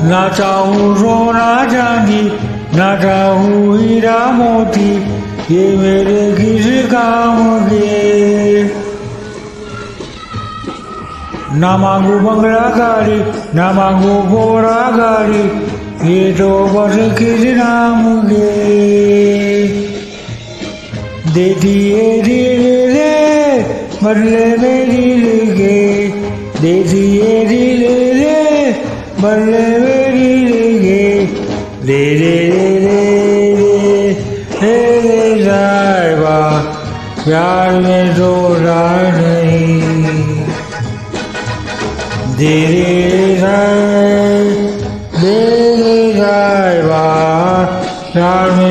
Natahu Ronajani, Natahu Hiramoti, Yemere Kisikamage. Namangu Banglagari, Namangu Boragari, Yeto Basikisinamuge. Dedi Edile, Madle Medile, Dedi Edile, Madle Medile, Dedi Zaiba, Yarme Zorani. Dedi Zaiba, Yarme